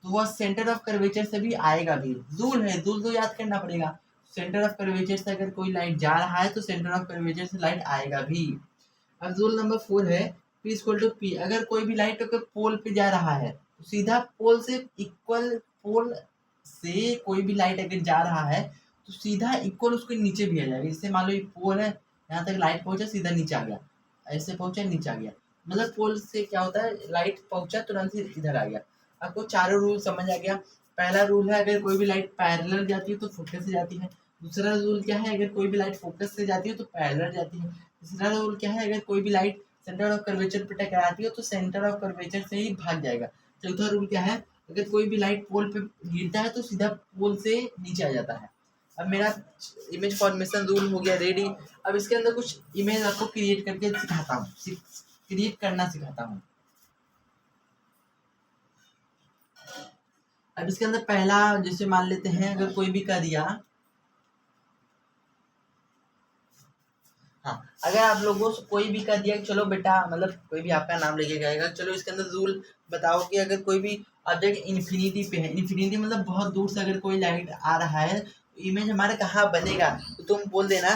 तो वह सेंटर ऑफ कर्वेचर से भी आएगा भी। रूल है, रूल तो याद करना पड़ेगा। सेंटर ऑफ कर्वेचर से अगर कोई लाइट जा रहा है तो सेंटर ऑफ कर्वेचर से लाइट आएगा भी। अब रूल नंबर 4 है P इक्वल टू P, अगर कोई भी लाइट अगर पोल पे जा रहा है तो सीधा पोल से इक्वल, पोल से कोई भी लाइट अगर जा रहा है तो सीधा इक्वल उसके नीचे भी आ जाएगा। जैसे मान लो ये पोल है, यहाँ तक लाइट पहुंचा सीधा नीचे आ गया, ऐसे पहुंचा नीचे आ गया, मतलब पोल से क्या होता है, लाइट पहुंचा तुरंत ही इधर आ गया। आपको चारों रूल समझ आ गया। पहला रूल है, अगर कोई भी लाइट पैरेलल जाती है तो फोकस से जाती है। दूसरा रूल क्या है, अगर कोई भी लाइट फोकस से जाती है तो पैरेलल जाती है। तीसरा रूल क्या है, अगर कोई भी लाइट सेंटर ऑफ कर्वेचर पे टकराती है तो सेंटर ऑफ कर्वेचर से ही भाग जाएगा। चौथा रूल क्या है, अगर कोई भी लाइट पोल पे गिरता है तो सीधा पोल से नीचे आ जाता है। अब मेरा इमेज फॉर्मेशन रूल हो गया रेडी। अब इसके अंदर कुछ इमेज आपको क्रिएट करके सिखाता हूँ, क्रिएट करना सिखाता हूँ। अब इसके अंदर पहला जैसे मान लेते हैं, अगर कोई भी कर दिया, हाँ, अगर आप लोगों से कोई भी कर दिया, चलो बेटा, मतलब कोई भी आपका नाम लेके गएगा, चलो इसके अंदर रूल बताओ कि अगर कोई भी ऑब्जेक्ट इन्फिनिटी पे है, इन्फिनिटी मतलब बहुत दूर से अगर कोई लाइट आ रहा है तो इमेज हमारा कहाँ बनेगा, तो तुम बोल देना।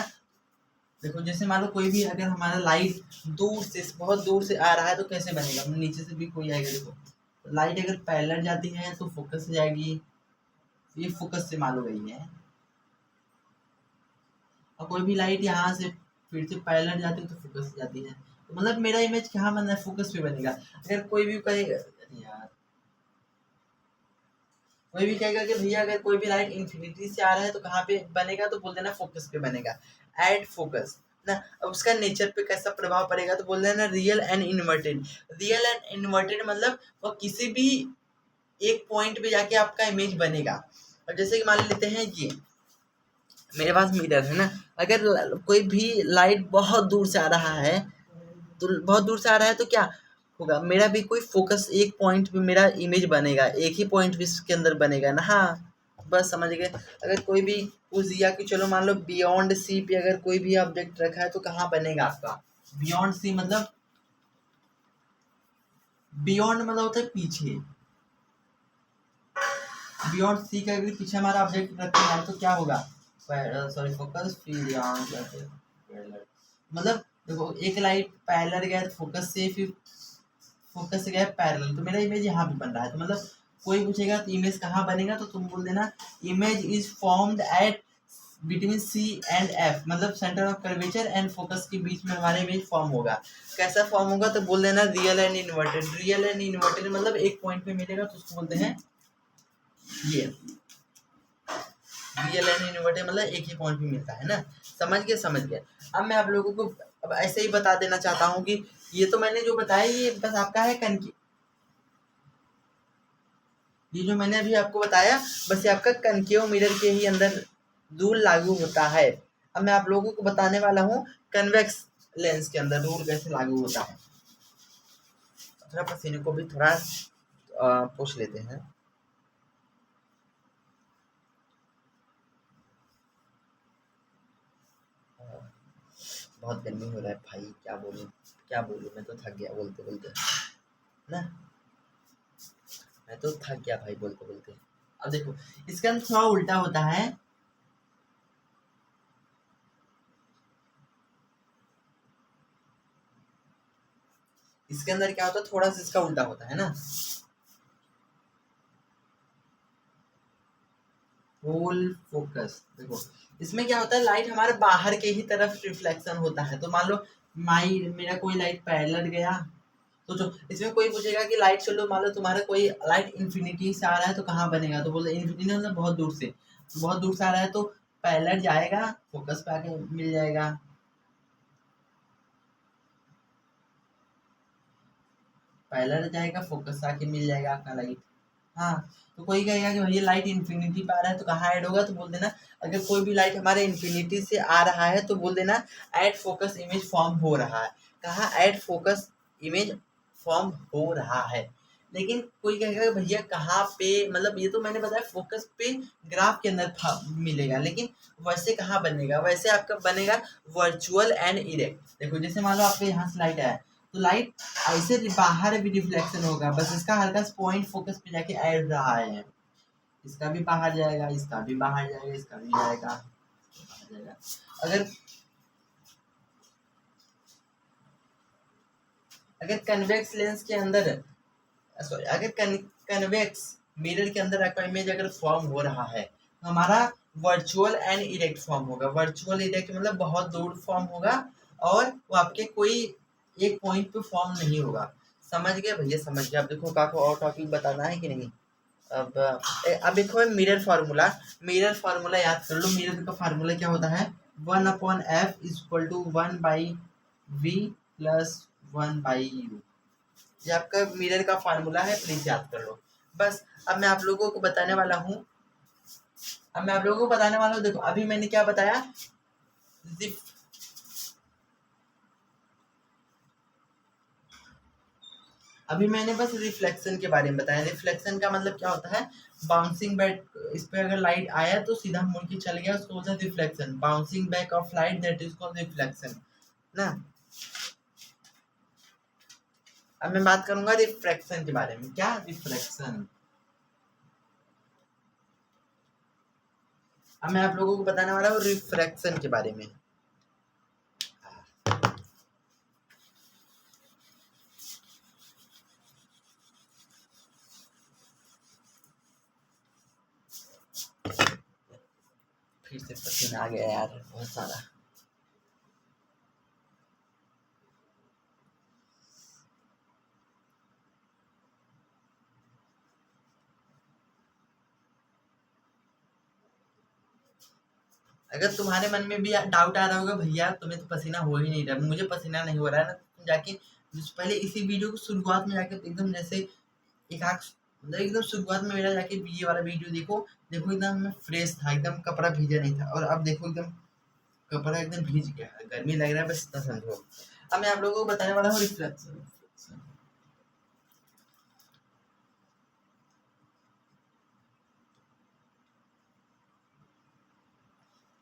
देखो जैसे मान लो कोई भी अगर हमारा लाइट दूर से, बहुत दूर से आ रहा है तो कैसे बनेगा, नीचे से भी कोई आएगा। देखो लाइट अगर पैरेलल जाती है तो फोकस से जाएगी, ये फोकस से मान लो गई है। और कोई भी लाइट यहाँ से फिर से पैरेलल जाती है तो फोकस से जाती है। तो मतलब मेरा इमेज कहाँ बनना है, फोकस पे बनेगा। अगर कोई भी कहेगा यार, कोई भी कहेगा कि भैया अगर कोई भी लाइट इन्फिनिटी से आ रहा है तो कहाँ पे बनेगा, तो बोल देना फोकस पे बनेगा, एट फोकस ना। अब उसका नेचर पे कैसा प्रभाव पड़ेगा, तो बोल देना real and inverted. Real and inverted मतलब वो किसी भी एक पॉइंट पे जाके आपका इमेज बनेगा। अब जैसे कि मान लेते हैं ये मेरे पास मिरर है ना, अगर कोई भी लाइट बहुत दूर से आ रहा है तो बहुत दूर से आ रहा है तो क्या होगा, मेरा भी कोई फोकस एक पॉइंट पे मेरा इमेज बनेगा, एक ही पॉइंट पे इसके अंदर बनेगा ना। हाँ बस समझ गए। अगर कोई भी पूछ दिया कि चलो मान लो बियॉन्ड सी पे अगर कोई भी ऑब्जेक्ट रखा है तो कहाँ बनेगा आपका, बियॉन्ड सी मतलब, बियॉन्ड मतलब होता है पीछे, बियॉन्ड सी का अगर पीछे हमारा ऑब्जेक्ट रखा है तो क्या होगा, सॉरी फोकस मतलब देखो एक लाइट पैरेलल गया तो फोकस से, फिर फोकस से गया पैरेलल, तो मेरा इमेज यहाँ पे बन रहा है। तो मतलब कोई पूछेगा तो इमेज कहाँ बनेगा तो तुम बोल देना image is formed at between C and F, मतलब centre of curvature and focus के बीच में हमारा इमेज फॉर्म होगा। कैसा फॉर्म होगा तो बोल देना real and inverted. Real and inverted मतलब एक पॉइंट पे मिलेगा तो उसको बोलते हैं ये रियल एंड इन्वर्टेड, मतलब एक ही पॉइंट पे मिलता है ना। समझ गए, समझ गए। अब मैं आप लोगों को अब ऐसे ही बता देना चाहता हूँ कि ये तो मैंने जो बताया ये बस आपका है कनकी, ये जो मैंने अभी आपको बताया बस ये आपका कनकेव मिरर के ही अंदर रूल लागू होता है। अब मैं आप लोगों को बताने वाला हूँ कन्वेक्स लेंस के अंदर रूल कैसे लागू होता है। थोड़ा पसीने को भी थोड़ा पूछ लेते हैं। बहुत गर्मी हो रहा है भाई, क्या बोलूँ क्या बोलूँ, मैं तो थक गया बोलते बोलते ना, मैं तो थक गया भाई बोलते बोलते। अब देखो इसका थोड़ा उल्टा होता है। इसके अंदर क्या होता है, थोड़ा सा इसका उल्टा होता है ना। फुल फोकस देखो इसमें क्या होता है, लाइट हमारे बाहर के ही तरफ रिफ्लेक्शन होता है। तो मान लो माई मेरा कोई लाइट पैरेलल गया, तो जो इसमें कोई पूछेगा कि लाइट चलो मान लो तुम्हारा कोई लाइट इन्फिनिटी से आ रहा है तो कहाँ बनेगा, तो बोलते इन्फिनिटी मतलब बहुत दूर से, तो बहुत दूर से आ रहा है तो पैरेलल जाएगा फोकस पे आके मिल जाएगा। पैरेलल जाएगा फोकस आके मिल जाएगा आपका लाइट। हाँ, तो कोई कहेगा कि भैया लाइट इन्फिनिटी पे आ रहा है तो कहाँ ऐड होगा, तो बोल देना अगर कोई भी लाइट हमारे इन्फिनिटी से आ रहा है तो बोल देना एट फोकस इमेज फॉर्म हो रहा है। कहाँ एट फोकस इमेज फॉर्म हो रहा है। लेकिन कोई कहेगा कि भैया कहाँ पे, मतलब ये तो मैंने बताया फोकस पे ग्राफ के अंदर मिलेगा, लेकिन वैसे कहाँ बनेगा, वैसे आपका बनेगा वर्चुअल एंड इरेक्ट। देखो जैसे मान लो आपके यहाँ से लाइट आया तो लाइट ऐसे बाहर भी रिफ्लेक्शन होगा, बस इसका हल्का सा पॉइंट फोकस पे जाके ऐड रहा है। इसका भी बाहर जाएगा, इसका भी बाहर जाएगा, इसका भी जाएगा, बाहर जाएगा। अगर अगर कन्वेक्स लेंस के अंदर, सॉरी अगर कन्वेक्स मिरर के अंदर आपका इमेज अगर फॉर्म हो रहा है तो हमारा वर्चुअल एंड इरेक्ट फॉर्म होगा। वर्चुअल इरेक्ट मतलब बहुत दूर फॉर्म होगा और वो आपके कोई एक पॉइंट पे फॉर्म नहीं होगा। समझ गए भैया, समझ गए। अब देखो काको और टॉपिक बताना है कि नहीं। अब देखो मिरर फार्मूला, मिरर फार्मूला याद कर लो। मिरर का फार्मूला क्या होता है, 1/f is equal to 1/v plus 1/u। ये आपका मिरर का फार्मूला है, प्लीज याद कर लो। बस अब मैं आप लोगों को बताने वाला हूँ, अब मैं आप लोगों को बताने वाला हूँ। देखो अभी मैंने क्या बताया, अभी मैंने बस रिफ्लेक्शन के बारे में बताया। रिफ्लेक्शन का मतलब क्या होता है, बाउंसिंग बैक, इस पे अगर लाइट आया तो सीधा मुड़ के चल गया, उसको बोलते हैं reflection. Bouncing back of light that is called reflection ना। अब मैं बात करूंगा रिफ्रैक्शन के बारे में। क्या रिफ्लेक्शन, अब मैं आप लोगों को बताने वाला हूँ रिफ्रैक्शन के बारे में। फिर से पसीना आ गया यार बहुत सारा। अगर तुम्हारे मन में भी डाउट आ रहा होगा भैया तुम्हें तो पसीना हो ही नहीं रहा, मुझे पसीना नहीं हो रहा है ना, तुम जाके पहले इसी वीडियो को शुरुआत में जाके एकदम जैसे एक आख, मतलब एकदम शुरुआत में मेरा जाके ये वाला वीडियो देखो। देखो एकदम मैं फ्रेश था, एकदम कपड़ा भीजा नहीं था, और अब देखो एकदम कपड़ा एकदम भीज गया है, गर्मी लग रहा है, बस इतना समझो। अब मैं आप लोगों को बताने वाला हूँ रिफ्लेक्शन।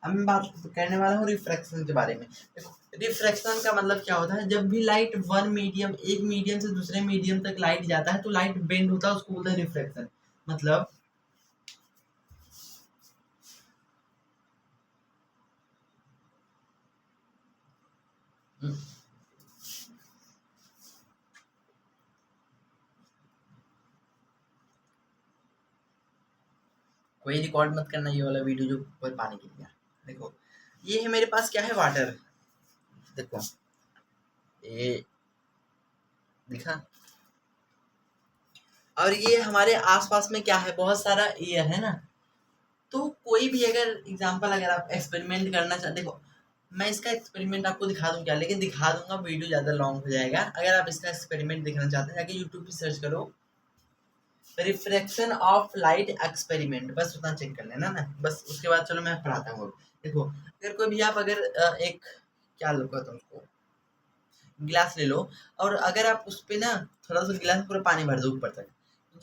अब मैं बात करने वाला हूँ रिफ्रैक्शन के बारे में। देखो रिफ्रैक्शन का मतलब क्या होता है, जब भी लाइट वन मीडियम, एक मीडियम से दूसरे मीडियम तक लाइट जाता है तो लाइट बेंड होता है, उसको बोलते हैं रिफ्रैक्शन। मतलब कोई रिकॉर्ड मत करना ये वाला वीडियो जो ऊपर पानी गिर गया। देखो ये है मेरे पास क्या है, वाटर। देखो ये दिखा, और ये हमारे आसपास में क्या है, बहुत सारा एयर है ना। तो कोई भी अगर एग्जांपल, अगर आप एक्सपेरिमेंट करना चाहते, देखो मैं इसका एक्सपेरिमेंट आपको दिखा दूं क्या, लेकिन दिखा दूंगा वीडियो ज़्यादा लॉन्ग हो जाएगा। अगर आप इसका एक्सपेरिमेंट देखना चाहते हैं, जाके यूट्यूब पे सर्च करो रिफ्रैक्शन ऑफ लाइट एक्सपेरिमेंट, बस उतना चेक कर लेना ना, बस उसके बाद चलो मैं पढ़ाता हूँ। देखो अगर कोई भी आप अगर एक क्या लो कहता हूँ उसको, गिलास ले लो, और अगर आप उस पे ना थोड़ा सा गिलास में पूरा पानी भर दो ऊपर तक,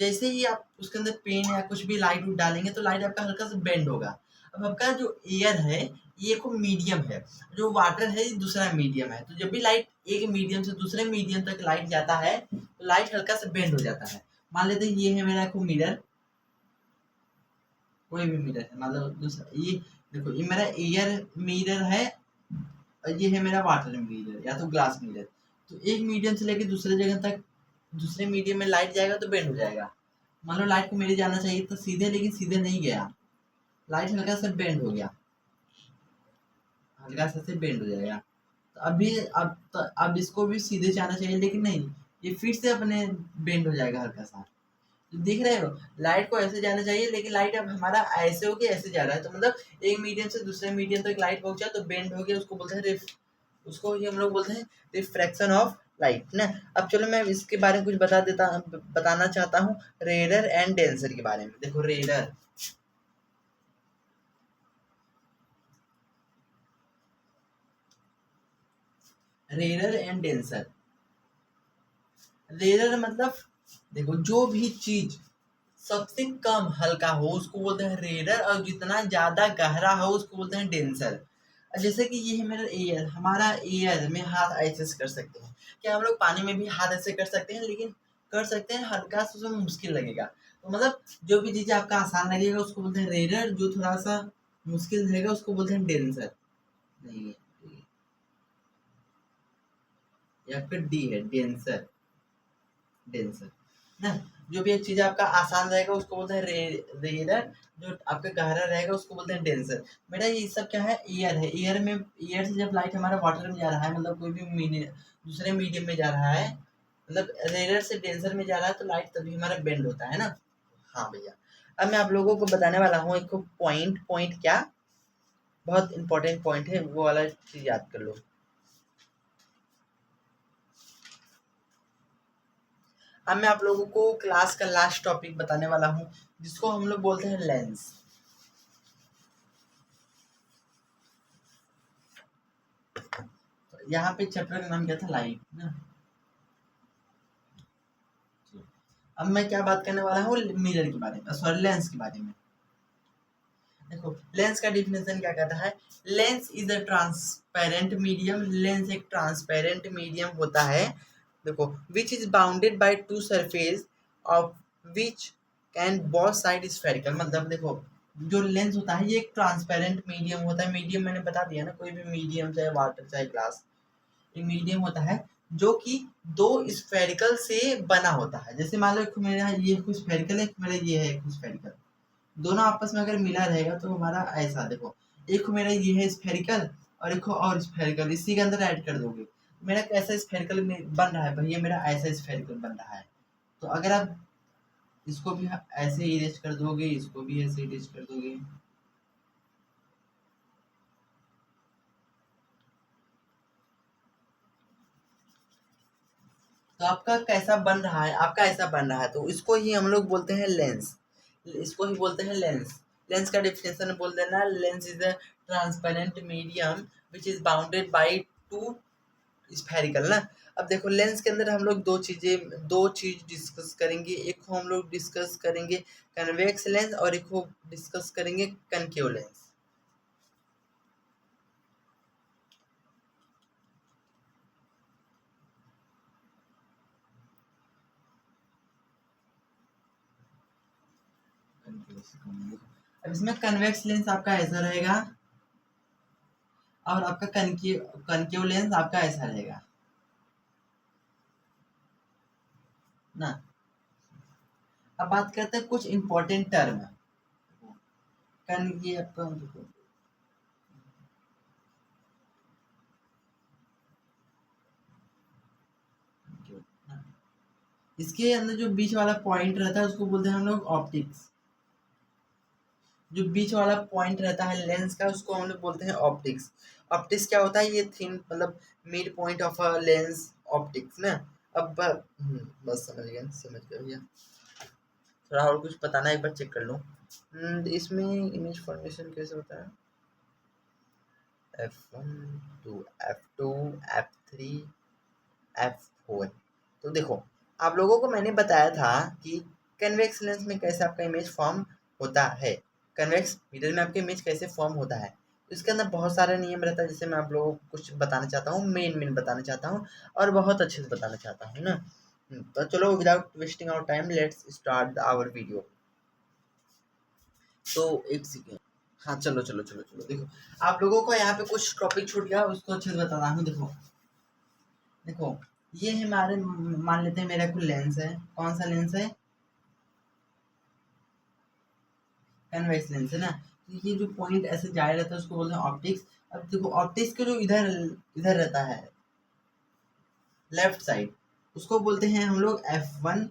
जैसे ही आप उसके अंदर पेन या कुछ भी लाइट उठ डालेंगे तो लाइट आपका हल्का सा बेंड होगा। अब आपका जो एयर है ये को मीडियम है, जो वाटर है ये दूसरा मीडियम है। तो जब भी लाइट एक मीडियम से दूसरे मीडियम तक लाइट जाता है तो लाइट हल्का सा बेंड हो जाता है। मान लेते हैं ये है मेरा को मिरर, कोई भी मिरर है, मान लो दूसरा ये, देखो ये मेरा एयर मिरर है और ये है मेरा वाटर मिरर या तो ग्लास मिरर। तो एक मीडियम से लेके दूसरे जगह तक, दूसरे मीडियम में लाइट जाएगा तो बेंड हो जाएगा। मान लो लाइट को मेरे जाना चाहिए तो सीधे, लेकिन सीधे नहीं गया, लाइट हल्का सा बेंड हो गया, हल्का सा से बेंड हो जाएगा। तो अभी अब इसको भी सीधे जाना चाहिए लेकिन नहीं, ये फिर से अपने बेंड हो जाएगा हल्का सा। तो देख रहे हो लाइट को ऐसे जाना चाहिए, लेकिन लाइट अब हमारा ऐसे हो गया ऐसे जा रहा है। तो मतलब एक मीडियम से दूसरे मीडियम तक लाइट पहुंचा तो बेंड हो गया, उसको बोलते हैं उसको ही हम लोग बोलते हैं रिफ्रैक्शन ऑफ लाइट ना। अब चलो मैं इसके बारे में कुछ बताना चाहता हूँ, रेडर एंड डेंसर के बारे में। देखो रेडर एंड डेंसर, रेडर मतलब देखो जो भी चीज सबसे कम हल्का हो उसको बोलते हैं रेडर, और जितना ज्यादा गहरा हो उसको बोलते हैं डेंसर। जैसे कि ये है मेरा एयर, हमारा एयर में हाथ ऐसे से कर सकते हैं, क्या हम लोग पानी में भी हाथ ऐसे कर सकते हैं, लेकिन कर सकते हैं, हल्का सा उसमें मुश्किल लगेगा। तो मतलब जो भी चीज़ आपका आसान लगेगा उसको बोलते हैं रेडर, जो थोड़ा सा मुश्किल रहेगा उसको बोलते हैं डेंसर। नहीं है, या फिर डी है डेंसर, डेंसर ना। जो भी एक चीज आपका आसान रहेगा उसको बोलते हैं रेडर, जो आपका गहरा रहेगा उसको बोलते हैं डेंसर। मेरा ये सब क्या है, एयर है, एयर में, एयर से जब लाइट हमारा वाटर में जा रहा है, मतलब कोई भी दूसरे मीडियम में जा रहा है, मतलब रेडर से डेंसर में जा रहा है तो लाइट तभी हमारा बेंड होता है ना। हाँ भैया, अब मैं आप लोगों को बताने वाला हूँ एक पॉइंट, पॉइंट क्या, बहुत इंपॉर्टेंट पॉइंट है, वो वाला चीज याद कर लो। अब मैं आप लोगों को क्लास का लास्ट टॉपिक बताने वाला हूँ, जिसको हम लोग बोलते हैं लेंस। यहाँ पे चैप्टर का नाम क्या था, लाइट ना। अब मैं क्या बात करने वाला हूँ, मिरर के बारे में, सॉरी लेंस के बारे में। देखो लेंस का डिफिनेशन क्या कहता है, lens is a transparent medium, lens एक ट्रांसपेरेंट मीडियम होता है। देखो which is bounded by two surface of which can both side spherical, मतलब देखो जो लेंस होता है ये एक ट्रांसपेरेंट मीडियम होता है। मीडियम मैंने बता दिया ना, कोई भी मीडियम चाहे वाटर चाहे ग्लास, एक मीडियम होता है जो कि दो स्फेरिकल से बना होता है। जैसे मान लो एक मेरा ये कुछ स्फेरिकल है, एक मेरा ये है कुछ स्फेरिकल, दोनों आपस में अगर मिला रहेगा तो हमारा ऐसा, देखो एक मेरा ये है स्फेरिकल और एक और स्फेरिकल, इसी के अंदर ऐड कर दोगे मेरा कैसा स्फेरिकल बन रहा है, भैया मेरा ऐसा स्फेरिकल बन रहा है। तो अगर आप इसको भी ऐसे इरेज कर दोगे, इसको भी ऐसे इरेज कर दोगे, तो आपका कैसा बन रहा है, आपका ऐसा बन रहा है, तो इसको ही हम लोग बोलते हैं लेंस, इसको ही बोलते हैं लेंस। लेंस का डिफिनेशन बोल देना, lens is a transparent medium which is bounded by two spherical ना। अब देखो लेंस के अंदर हम लोग दो चीज डिस्कस करेंगे, एक को हम लोग डिस्कस करेंगे कन्वेक्स लेंस और एक को डिस्कस करेंगे कनकेव लेंस। अब इसमें कन्वेक्स लेंस आपका ऐसा रहेगा और आपका कनकेव लेंस आपका ऐसा रहेगा ना। अब बात करते हैं कुछ इंपॉर्टेंट टर्म, कन ये आपका इसके अंदर जो बीच वाला पॉइंट रहता है उसको बोलते हैं हम लोग ऑप्टिक्स। जो बीच वाला पॉइंट रहता है लेंस का उसको हम लोग बोलते हैं ऑप्टिक्स। ऑप्टिक्स क्या होता है? ये थिन मतलब mid point of a lens, optics ना। अब बस समझ गया भैया। थोड़ा और कुछ बताना एक बार चेक कर लो। इसमें इमेज फॉर्मेशन कैसे होता है? F1 to F2 F3 F4। तो देखो, आप लोगों को मैंने बताया था कि कन्वेक्स लेंस में कैसे आपका इमेज फॉर्म होता है, कन्वेक्स मिरर में आपका इमेज कैसे फॉर्म होता है। तो इसके अंदर बहुत सारे नियम रहता है, जैसे मैं आप लोगों को कुछ बताना चाहता हूँ, मेन बताना चाहता हूँ और बहुत अच्छे से बताना चाहता हूँ ना। तो चलो, without wasting our time let's start our video. तो एक सेकेंड। हाँ, चलो देखो, आप लोगों को यहाँ पे कुछ टॉपिक छूट गया, उसको अच्छे से बता रहा हूँ। देखो देखो, ये है हमारे, मान लेते हैं मेरा कोई लेंस है। कौन सा लेंस है? कन्वेक्स लेंस है ना। तो ये जो पॉइंट ऐसे जाए रहता है उसको बोलते हैं ऑप्टिक्स। अब देखो, ऑप्टिक्स के जो इधर इधर रहता है लेफ्ट साइड, उसको बोलते हैं हम लोग F1।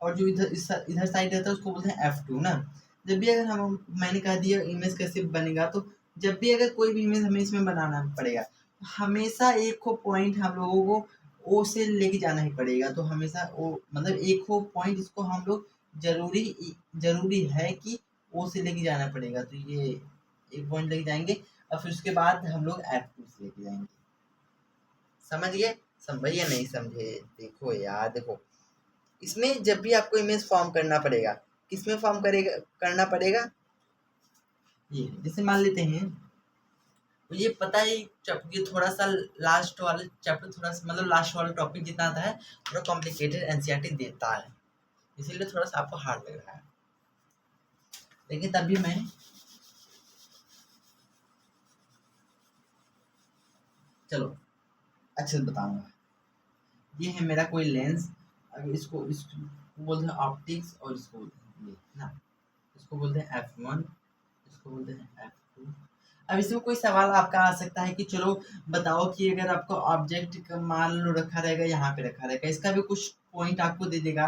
और जो इधर इधर साइड रहता है उसको बोलते हैं F2 ना। जब भी अगर हम, मैंने कह दिया इमेज कैसे बनेगा, तो जब भी अगर कोई भी इमेज हमें इसमें बनाना पड़ेगा, हमेशा एक को पॉइंट हम लोगों को ओ से लेके जाना ही पड़ेगा। तो हमेशा ओ मतलब एक को पॉइंट इसको हम लोग जरूरी जरूरी है कि ओ से लेके जाना पड़ेगा। तो ये एक पॉइंट लेके जाएंगे और फिर उसके बाद हम लोग F2 से लेके जाएंगे। समझ गए? समझे या नहीं समझे? देखो यार, देखो, इसमें जब भी आपको इमेज फॉर्म करना पड़ेगा, किसमें फॉर्म करेगा करना पड़ेगा? ये जैसे मान लेते हैं, तो ये पता है, ये थोड़ा सा लास्ट वाला चैप्टर, थोड़ा सा मतलब लास्ट वाला टॉपिक जितना आता है थोड़ा कॉम्प्लिकेटेड एनसीईआरटी देता है, इसीलिए थोड़ा सा आपको हार्ड लग रहा है, लेकिन तभी मैं चलो अच्छे से बताऊंगा। ये है मेरा कोई लेंस। अब इसको बोलते हैं ऑप्टिक्स, और इसको बोलते हैं ये ना, इसको बोलते हैं F1, इसको बोलते हैं F2। अब इसमें कोई सवाल आपका आ सकता है कि चलो बताओ कि अगर आपको ऑब्जेक्ट मान लो रखा रहेगा, यहाँ पे रखा रहेगा, इसका भी कुछ पॉइंट आपको दे देगा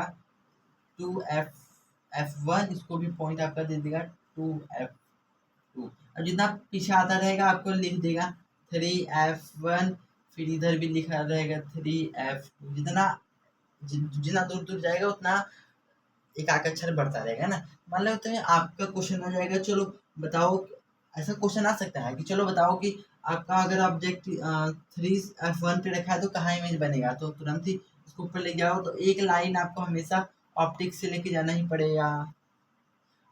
2F1, इसको भी पॉइंट आपका दे देगा 2F2। अब जितना पीछे आता रहेगा आपको लिख देगा 3F1, फिर इधर भी लिखा रहेगा 3F2। जितना दूर दूर जाएगा उतना एक आक अक्षर बढ़ता रहेगा ना। मान लेते हैं आपका क्वेश्चन आ जाएगा, चलो बताओ, ऐसा क्वेश्चन आ सकता है कि चलो बताओ कि आपका अगर ऑब्जेक्ट 3F1 पे रखा है तो कहाँ इमेज बनेगा। तो तुरंत ही उसको ऊपर ले जाओ, तो एक लाइन आपको हमेशा ऑप्टिक्स से लेके जाना ही पड़ेगा।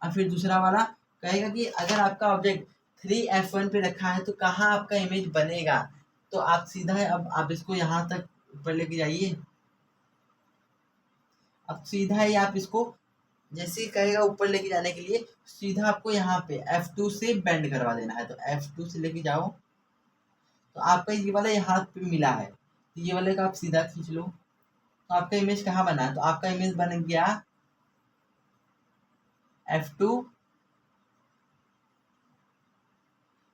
और फिर दूसरा वाला कहेगा कि अगर आपका ऑब्जेक्ट 3F1 पे रखा है तो कहाँ आपका इमेज बनेगा। तो आप सीधा है, अब आप इसको यहाँ तक ऊपर लेके जाइए। अब सीधा ही आप इसको जैसे ही कहेगा ऊपर लेके जाने के लिए, सीधा आपको यहाँ पे F2 से बेंड करवा देना है। तो F2 से लेके जाओ, तो आपका ये वाला यहाँ पे मिला है, तो ये वाले का आप सीधा खींच लो, तो आपका इमेज कहाँ बना है? तो आपका इमेज बन गया F2।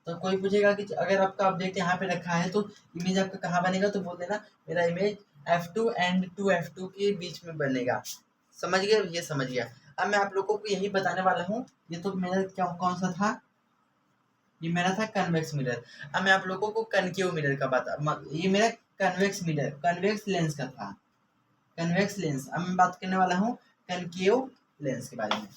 तो कोई पूछेगा कि अगर आपका ऑब्जेक्ट यहाँ पे रखा है तो इमेज आपका कहाँ बनेगा, तो बोल देना मेरा इमेज F2 एंड 2F2 के बीच में बनेगा। समझ गए? ये समझ गया। अब मैं आप लोगों को यही बताने वाला हूँ। ये तो मेरा क्या कौन सा था? ये मेरा था कन्वेक्स मिरर। अब मैं आप लोगों को कनकेव मिरर का ये मेरा कन्वेक्स मिरर, कन्वेक्स लेंस का था, कन्वेक्स लेंस। अब मैं बात करने वाला हूँ कनकेव लेंस के बारे में।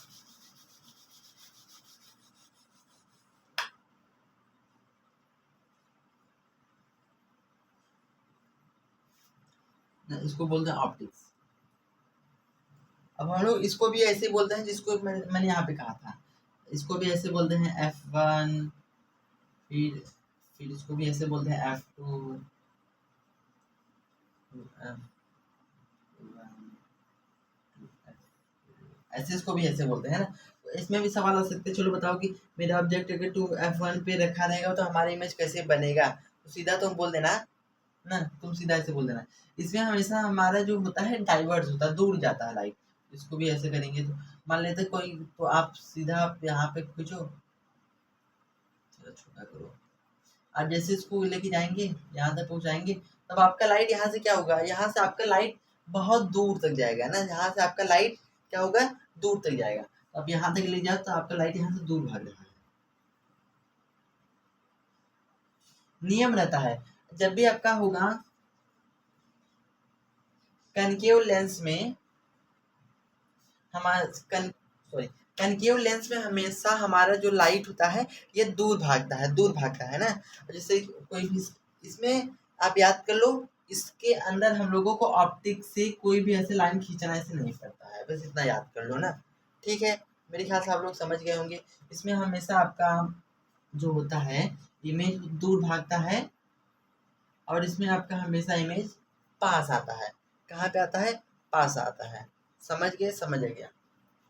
इसको बोलते हैं ऑप्टिक्स। अब हम लोग इसको भी ऐसे बोलते हैं, जिसको मैंने यहाँ पे कहा था, इसको भी ऐसे बोलते हैं F1। फिर इसको भी ऐसे बोलते हैं F2, ऐसे इसको भी ऐसे बोलते हैं ना। तो इसमें भी सवाल आ सकते हैं, चलो बताओ कि मेरा ऑब्जेक्ट अगर 2F1 पे रखा रहेगा तो हमारा इमेज कैसे बनेगा। तो सीधा तुम बोल देना ना, तुम सीधा ऐसे बोल देना। इसमें हमेशा हमारा जो होता है डाइवर्स होता है, दूर जाता है लाइट। इसको भी ऐसे करेंगे तो मान लेते कोई, तो आप सीधा आप यहाँ पे खींचो, चलो छोटा करो। आप जैसे इसको लेके जाएंगे, यहाँ तक पहुँचाएंगे, तब आपका लाइट यहाँ से क्या होगा, यहाँ से आपका लाइट बहुत दूर तक जाएगा ना, जहाँ से आपका लाइट क्या होगा, दूर तक जाएगा। अब यहाँ तक ले जाओ तो आपका लाइट यहाँ से दूर भाग रहा है। नियम रहता है जब भी आपका होगा कनकेव लेंस में, हमारा कनकेव लेंस में हमेशा हमारा जो लाइट होता है ये दूर भागता है ना। जैसे कोई भी इसमें आप याद कर लो, इसके अंदर हम लोगों को ऑप्टिक से कोई भी ऐसे लाइन खींचना ऐसे नहीं पड़ता है, बस इतना याद कर लो ना। ठीक है, मेरे ख्याल से आप लोग समझ गए होंगे। इसमें हमेशा आपका जो होता है इमेज दूर भागता है, और इसमें आपका हमेशा इमेज पास आता है। कहाँ पे आता है, पास आता है। समझ गए, समझ गया।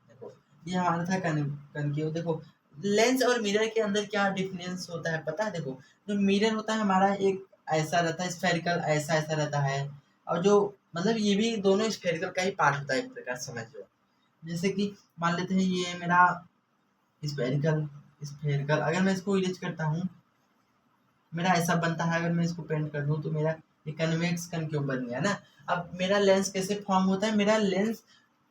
देखो ये हमारा था कनकेव। देखो लेंस और मिरर के अंदर क्या डिफरेंस होता है पता है। देखो जो मिरर होता है हमारा एक ऐसा रहता है, स्फेरिकल ऐसा ऐसा रहता है, और जो मतलब ये भी दोनों स्फेरिकल का ही पार्ट होता है एक प्रकार, समझ लो। जैसे कि मान लेते हैं ये मेरा स्फेरिकल स्फेरिकल अगर मैं इसको इरेज करता हूँ, मेरा ऐसा बनता है। अगर मैं इसको पेंट कर दूँ तो मेरा ये कन्वेक्स कनकेव बन गया ना। अब मेरा लेंस कैसे फॉर्म होता है, मेरा लेंस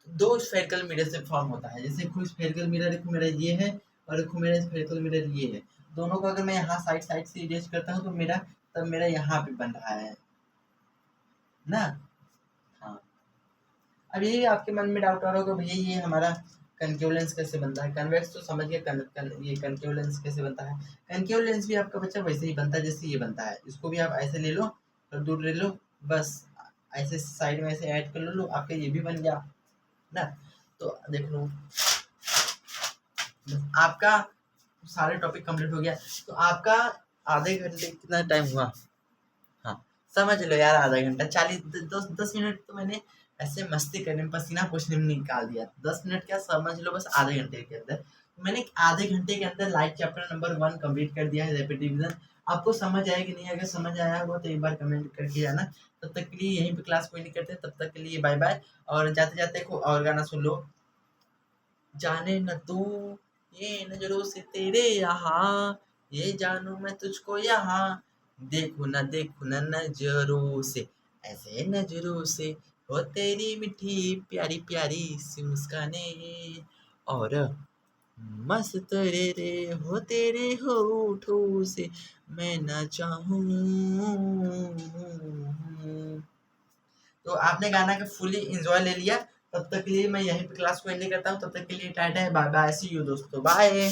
दो स्फेरिकल मिरर से फॉर्म होता है। जैसे कोई स्फेरिकल मिरर, एक मेरा ये है और एक मेरा स्फेरिकल मिरर ये है। दोनों को अगर मैं यहाँ साइड साइड से इरेज करता हूँ तो मेरा तब मेरा यहाँ पे बन रहा है ना। हाँ, अब यही आपके मन में डाउट आ रहा होगा भैया ये हमारा कनकेव लेंस कैसे बनता है। कन्वेक्स तो समझ गया, ये कनकेव लेंस कैसे बनता है। कनकेव लेंस भी आपका बच्चा वैसे ही बनता है जैसे ये बनता है। इसको भी आप ऐसे ले लो और दूर ले लो, बस ऐसे साइड में ऐसे ऐड कर लो, आपका ये भी बन गया ना। तो देख लो आपका सारे टॉपिक कंप्लीट हो गया। तो आपका आधे घंटे कितना टाइम हुआ, हाँ समझ लो यार, आधा घंटा 40 10 10 मिनट तो मैंने ऐसे मस्ती करने में पसीना पोछने में निकाल दिया। 10 मिनट क्या, समझ लो बस आधे घंटे के अंदर मैंने आधे घंटे के अंदर लाइफ चैप्टर नंबर 1 कंप्लीट कर दिया है, रैपिड रिवीजन। आपको समझ आया कि नहीं, अगर समझ आया होगा तो एक बार कमेंट करके जाना। तब तक के लिए यहीं पे क्लास कोई नहीं करते, तब तक के लिए बाय बाय। और जाते जाते को और गाना सुन लो, जाने न तू ये नजरों से तेरे यहाँ, ये जानू मैं तुझको यहाँ, देखू न नजरों से, ऐसे नजरों से, हो तेरी मीठी प्यारी प्यारी सी मुस्काने, और मस्त रे रे हो तेरे होठों से, मैं ना चाहूं। तो आपने गाना का फुली इंजॉय ले लिया। तब तक के लिए मैं यहीं पे क्लास को एंड करता हूँ। तब तक के लिए टाटा है, बाय बाय, सी यू दोस्तों, बाय।